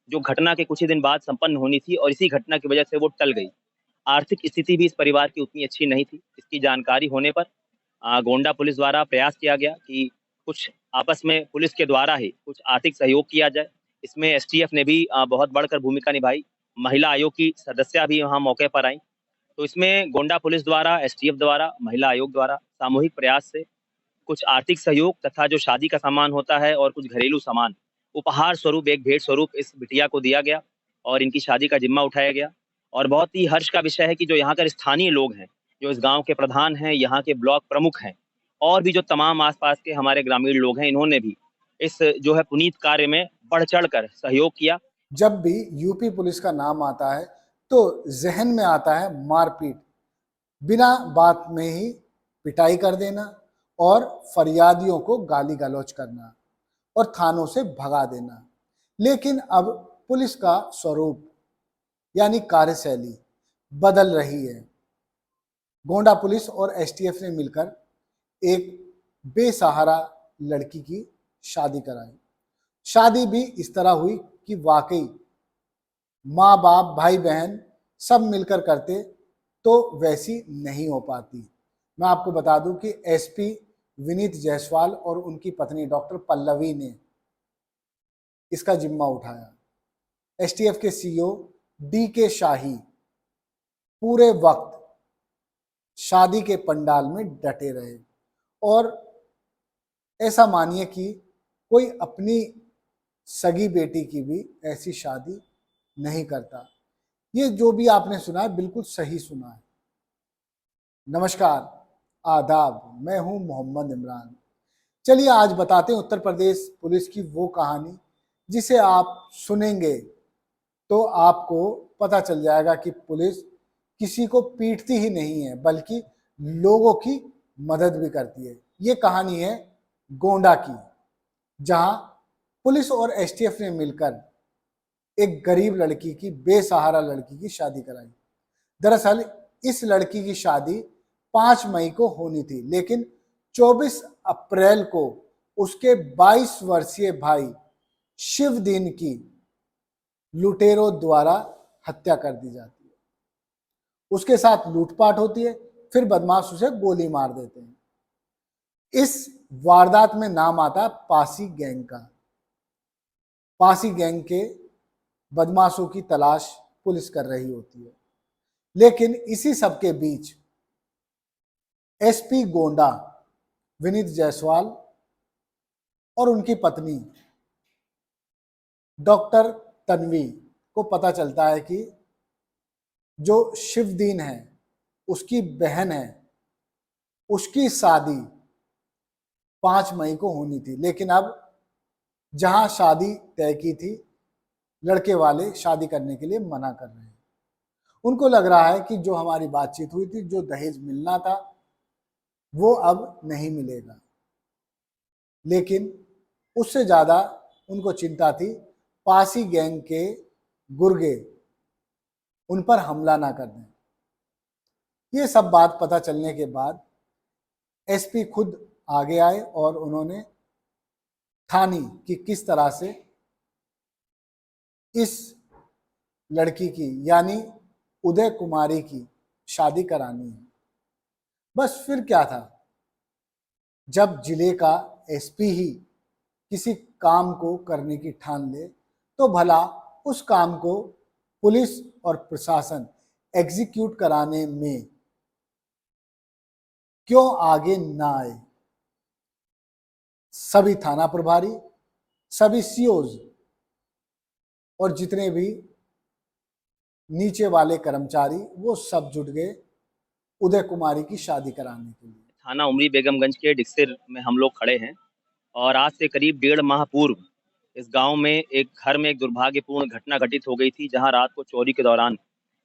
जो घटना के कुछ ही दिन बाद संपन्न होनी थी और इसी घटना की वजह से वो टल गई। आर्थिक स्थिति भी इस परिवार की उतनी अच्छी नहीं थी। इसकी जानकारी होने पर गोंडा पुलिस द्वारा प्रयास किया गया कि कुछ आपस में पुलिस के द्वारा ही कुछ आर्थिक सहयोग किया जाए। इसमें एसटीएफ ने भी बहुत बढ़कर भूमिका निभाई। महिला आयोग की सदस्या भी वहाँ मौके पर आई। तो इसमें गोंडा पुलिस द्वारा, एसटीएफ द्वारा, महिला आयोग द्वारा सामूहिक प्रयास से कुछ आर्थिक सहयोग तथा जो शादी का सामान होता है और कुछ घरेलू सामान उपहार स्वरूप, एक भेंट स्वरूप इस बिटिया को दिया गया और इनकी शादी का जिम्मा उठाया गया। और बहुत ही हर्ष का विषय है कि जो यहाँ के स्थानीय लोग हैं, जो इस गांव के प्रधान हैं, यहाँ के ब्लॉक प्रमुख हैं और भी जो तमाम आसपास के हमारे ग्रामीण लोग हैं, इन्होंने भी इस जो है पुनीत कार्य में बढ़ चढ़ कर सहयोग किया। जब भी यूपी पुलिस का नाम आता है तो जहन में आता है मारपीट, बिना बात में ही पिटाई कर देना और फरियादियों को गाली गलौज करना और थानों से भगा देना। लेकिन अब पुलिस का स्वरूप यानी कार्यशैली बदल रही है। गोंडा पुलिस और एसटीएफ ने मिलकर एक बेसहारा लड़की की शादी कराई। शादी भी इस तरह हुई कि वाकई माँ बाप, भाई बहन सब मिलकर करते तो वैसी नहीं हो पाती। मैं आपको बता दूं कि एसपी विनीत जायसवाल और उनकी पत्नी डॉक्टर पल्लवी ने इसका जिम्मा उठाया। एसटीएफ के सीईओ डीके शाही पूरे वक्त शादी के पंडाल में डटे रहे और ऐसा मानिए कि कोई अपनी सगी बेटी की भी ऐसी शादी नहीं करता। ये जो भी आपने सुना है बिल्कुल सही सुना है। नमस्कार, आदाब, मैं हूं मोहम्मद इमरान। चलिए आज बताते हैं उत्तर प्रदेश पुलिस की वो कहानी जिसे आप सुनेंगे तो आपको पता चल जाएगा कि पुलिस किसी को पीटती ही नहीं है बल्कि लोगों की मदद भी करती है। ये कहानी है गोंडा की, जहां पुलिस और एसटीएफ ने मिलकर एक गरीब लड़की की, बेसहारा लड़की की शादी कराई। दरअसल इस लड़की की शादी 5 मई को होनी थी, लेकिन 24 अप्रैल को उसके 22 वर्षीय भाई शिवदीन की लुटेरों द्वारा हत्या कर दी जाती है। उसके साथ लूटपाट होती है, फिर बदमाश उसे गोली मार देते हैं। इस वारदात में नाम आता है पासी गैंग का। पासी गैंग के बदमाशों की तलाश पुलिस कर रही होती है। लेकिन इसी सब के बीच एसपी गोंडा विनीत जायसवाल और उनकी पत्नी डॉक्टर तन्वी को पता चलता है कि जो शिवदीन है, उसकी बहन है, उसकी शादी 5 मई को होनी थी। लेकिन अब जहां शादी तय की थी, लड़के वाले शादी करने के लिए मना कर रहे हैं। उनको लग रहा है कि जो हमारी बातचीत हुई थी, जो दहेज मिलना था वो अब नहीं मिलेगा। लेकिन उससे ज्यादा उनको चिंता थी पासी गैंग के गुर्गे उन पर हमला ना कर दें। ये सब बात पता चलने के बाद एसपी खुद आगे आए और उन्होंने ठानी कि किस तरह से इस लड़की की यानी उदय कुमारी की शादी करानी है। बस फिर क्या था, जब जिले का एसपी ही किसी काम को करने की ठान ले तो भला उस काम को पुलिस और प्रशासन एग्जीक्यूट कराने में क्यों आगे ना आए। सभी थाना प्रभारी, सभी सीओज और जितने भी नीचे वाले कर्मचारी, वो सब जुट गए उदय कुमारी की शादी कराने के लिए। थाना उमरी बेगमगंज के डिक्सिर में हम लोग खड़े हैं और आज से करीब 1.5 माह पूर्व इस गांव में एक घर में एक दुर्भाग्यपूर्ण घटना घटित हो गई थी, जहां रात को चोरी के दौरान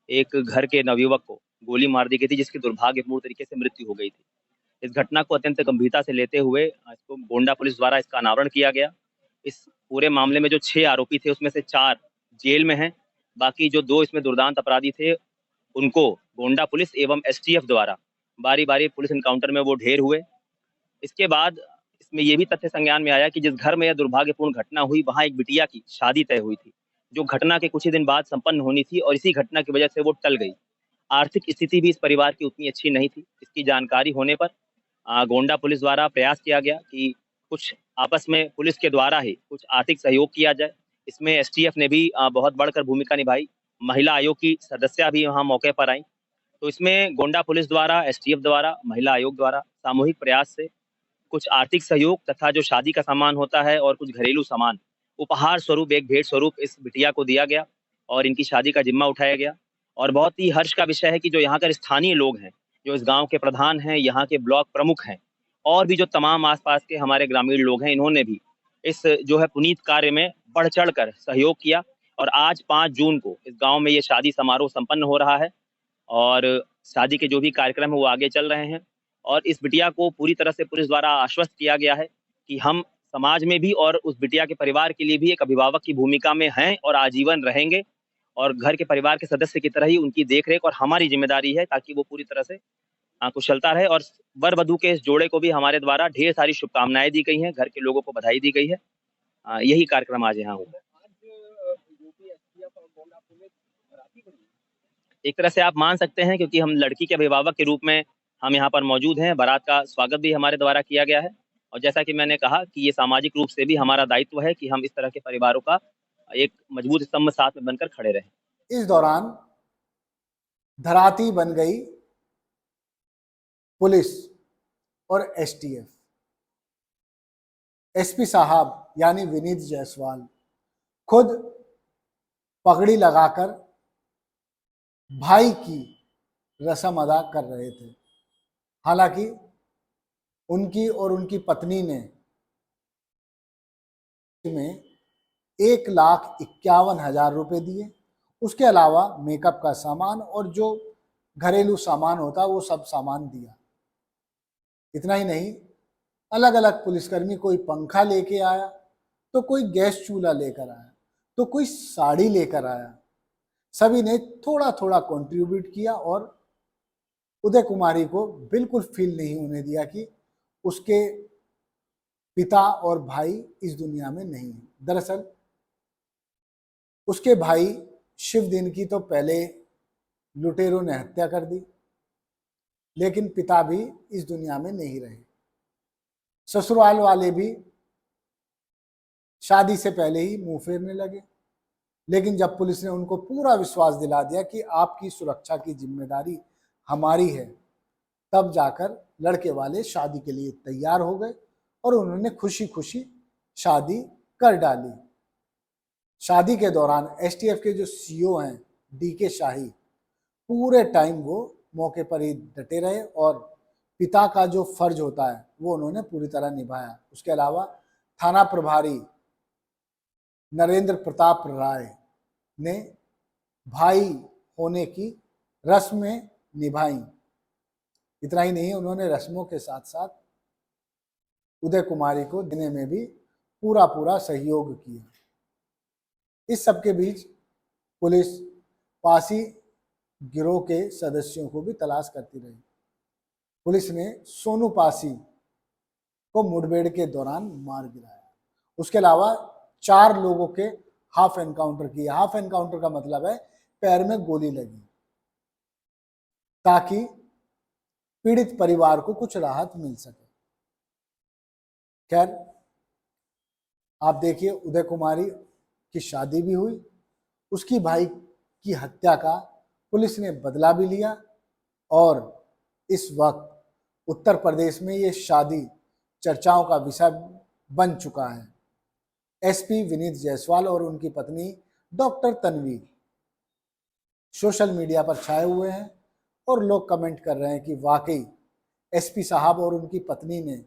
एक घर के नवयुवक को गोली मार दी गई थी, जिसकी दुर्भाग्यपूर्ण तरीके से मृत्यु हो गई थी। इस घटना को अत्यंत गंभीरता से लेते हुए इसको गोंडा पुलिस द्वारा इसका अनावरण किया गया। इस पूरे मामले में जो 6 आरोपी थे उसमें से 4 जेल में हैं। बाकी जो 2 इसमें दुर्दांत अपराधी थे उनको गोंडा पुलिस एवं एसटीएफ द्वारा बारी बारी पुलिस इनकाउंटर में वो ढेर हुए। इसके बाद इसमें ये भी तथ्य संज्ञान में आया कि जिस घर में यह दुर्भाग्यपूर्ण घटना हुई वहां एक बिटिया की शादी तय हुई थी। जो घटना के कुछ ही दिन बाद संपन्न होनी थी और इसी घटना की वजह से वो टल गई। आर्थिक स्थिति भी इस परिवार की उतनी अच्छी नहीं थी। इसकी जानकारी होने पर गोंडा पुलिस द्वारा प्रयास किया गया कि कुछ आपस में पुलिस के द्वारा ही कुछ आर्थिक सहयोग किया जाए। इसमें एसटीएफ ने भी बहुत बढ़कर भूमिका निभाई। महिला आयोग की सदस्या भी वहाँ मौके पर आई। तो इसमें गोंडा पुलिस द्वारा, एसटीएफ द्वारा, महिला आयोग द्वारा सामूहिक प्रयास से कुछ आर्थिक सहयोग तथा जो शादी का सामान होता है और कुछ घरेलू सामान उपहार स्वरूप, एक भेंट स्वरूप इस बिटिया को दिया गया और इनकी शादी का जिम्मा उठाया गया। और बहुत ही हर्ष का विषय है कि जो यहाँ के स्थानीय लोग हैं, जो इस गांव के प्रधान हैं, यहाँ के ब्लॉक प्रमुख हैं और भी जो तमाम आसपास के हमारे ग्रामीण लोग हैं, इन्होंने भी इस जो है पुनीत कार्य में बढ़ चढ़ कर सहयोग किया। और आज 5 जून को इस गांव में ये शादी समारोह संपन्न हो रहा है और शादी के जो भी कार्यक्रम है वो आगे चल रहे हैं। और इस बिटिया को पूरी तरह से पुलिस द्वारा आश्वस्त किया गया है कि हम समाज में भी और उस बिटिया के परिवार के लिए भी एक अभिभावक की भूमिका में हैं और आजीवन रहेंगे और घर के परिवार के सदस्य की तरह ही उनकी देखरेख और हमारी जिम्मेदारी है ताकि वो पूरी तरह से कुशलता रहे। और वर वधू के इस जोड़े को भी हमारे द्वारा ढेर सारी शुभकामनाएं दी गई हैं, घर के लोगों को बधाई दी गई है। यही कार्यक्रम आज यहाँ हुआ। एक तरह से आप मान सकते हैं क्योंकि हम लड़की के अभिभावक के रूप में हम यहाँ पर मौजूद हैं। बारात का स्वागत भी हमारे द्वारा किया गया है और जैसा कि मैंने कहा कि ये सामाजिक रूप से भी हमारा दायित्व है कि हम इस तरह के परिवारों का एक मजबूत स्तंभ साथ में बनकर खड़े रहें। इस दौरान धराती बन गई पुलिस और एसटीएफ। एसपी साहब यानी विनीत जायसवाल खुद पगड़ी लगाकर भाई की रस्म अदा कर रहे थे। हालांकि उनकी और उनकी पत्नी ने 1,51,000 रुपए दिए। उसके अलावा मेकअप का सामान और जो घरेलू सामान होता वो सब सामान दिया। इतना ही नहीं, अलग अलग पुलिसकर्मी कोई पंखा लेके आया, तो कोई गैस चूल्हा लेकर आया, तो कोई साड़ी लेकर आया। सभी ने थोड़ा थोड़ा कंट्रीब्यूट किया और उदय कुमारी को बिल्कुल फील नहीं होने दिया कि उसके पिता और भाई इस दुनिया में नहीं है। दरअसल उसके भाई शिवदिन की तो पहले लुटेरों ने हत्या कर दी, लेकिन पिता भी इस दुनिया में नहीं रहे। ससुराल वाले भी शादी से पहले ही मुंह फेरने लगे, लेकिन जब पुलिस ने उनको पूरा विश्वास दिला दिया कि आपकी सुरक्षा की जिम्मेदारी हमारी है, तब जाकर लड़के वाले शादी के लिए तैयार हो गए और उन्होंने खुशी खुशी शादी कर डाली। शादी के दौरान एसटीएफ के जो सीओ हैं डीके शाही, पूरे टाइम वो मौके पर ही डटे रहे और पिता का जो फर्ज होता है वो उन्होंने पूरी तरह निभाया। उसके अलावा थाना प्रभारी नरेंद्र प्रताप राय ने भाई होने की रस्में निभाई। इतना ही नहीं, उन्होंने रस्मों के साथ साथ उदय कुमारी को देने में भी पूरा पूरा सहयोग किया। इस सबके बीच पुलिस पासी गिरोह के सदस्यों को भी तलाश करती रही। पुलिस ने सोनू पासी को मुठभेड़ के दौरान मार गिराया। उसके अलावा 4 लोगों के हाफ एनकाउंटर किया। हाफ एनकाउंटर का मतलब है पैर में गोली लगी, ताकि पीड़ित परिवार को कुछ राहत मिल सके। खैर, आप देखिए, उदय कुमारी की शादी भी हुई, उसकी भाई की हत्या का पुलिस ने बदला भी लिया और इस वक्त उत्तर प्रदेश में ये शादी चर्चाओं का विषय बन चुका है। एसपी विनीत जायसवाल और उनकी पत्नी डॉक्टर तन्वी सोशल मीडिया पर छाए हुए हैं और लोग कमेंट कर रहे हैं कि वाकई एसपी साहब और उनकी पत्नी ने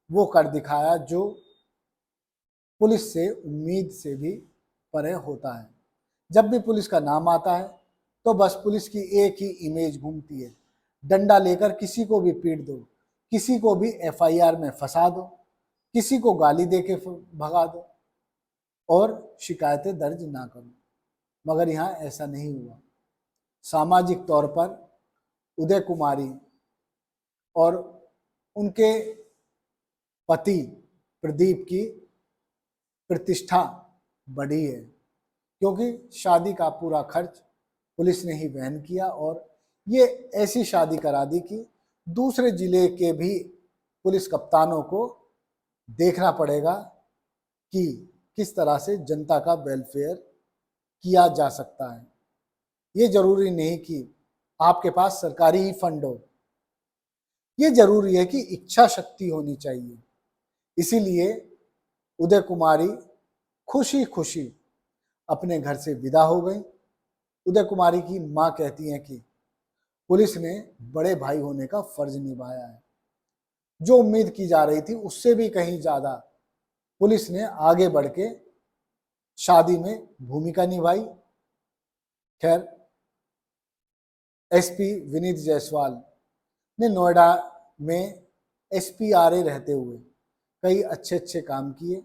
वो कर दिखाया जो पुलिस से उम्मीद से भी परे होता है। जब भी पुलिस का नाम आता है तो बस पुलिस की एक ही इमेज घूमती है, डंडा लेकर किसी को भी पीट दो, किसी को भी एफआईआर में फंसा दो, किसी को गाली दे के भगा दो और शिकायतें दर्ज ना करो। मगर यहाँ ऐसा नहीं हुआ। सामाजिक तौर पर उदय कुमारी और उनके पति प्रदीप की प्रतिष्ठा बढ़ी है, क्योंकि शादी का पूरा खर्च पुलिस ने ही वहन किया और ये ऐसी शादी करा दी कि दूसरे जिले के भी पुलिस कप्तानों को देखना पड़ेगा कि किस तरह से जनता का वेलफेयर किया जा सकता है। ये जरूरी नहीं कि आपके पास सरकारी ही फंड हो, ये जरूरी है कि इच्छा शक्ति होनी चाहिए। इसीलिए उदय कुमारी खुशी खुशी अपने घर से विदा हो गई। उदय कुमारी की मां कहती हैं कि पुलिस ने बड़े भाई होने का फर्ज निभाया है। जो उम्मीद की जा रही थी उससे भी कहीं ज्यादा पुलिस ने आगे बढ़ के शादी में भूमिका निभाई। खैर, एसपी विनीत जायसवाल ने नोएडा में SPRA रहते हुए कई अच्छे काम किए।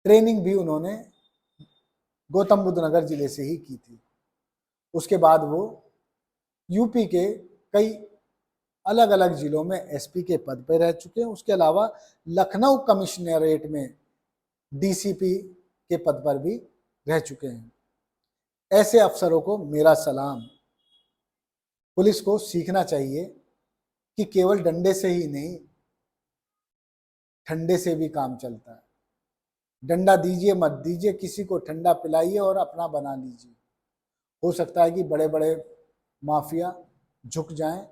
ट्रेनिंग भी उन्होंने गौतम बुद्ध नगर जिले से ही की थी। उसके बाद वो यूपी के कई अलग अलग जिलों में SP के पद पर रह चुके हैं। उसके अलावा लखनऊ कमिश्नरेट में DCP के पद पर भी रह चुके हैं। ऐसे अफसरों को मेरा सलाम। पुलिस को सीखना चाहिए कि केवल डंडे से ही नहीं, ठंडे से भी काम चलता है। डंडा दीजिए मत दीजिए, किसी को ठंडा पिलाइए और अपना बना लीजिए। हो सकता है कि बड़े बड़े माफिया झुक जाएं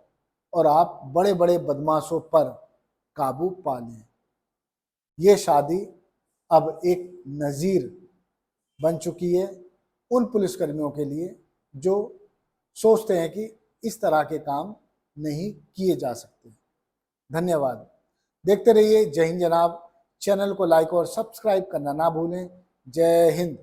और आप बड़े बड़े बदमाशों पर काबू पा लें। ये शादी अब एक नज़ीर बन चुकी है उन पुलिसकर्मियों के लिए जो सोचते हैं कि इस तरह के काम नहीं किए जा सकते। धन्यवाद। देखते रहिए जय हिंद जनाब। चैनल को लाइक और सब्सक्राइब करना ना भूलें। जय हिंद।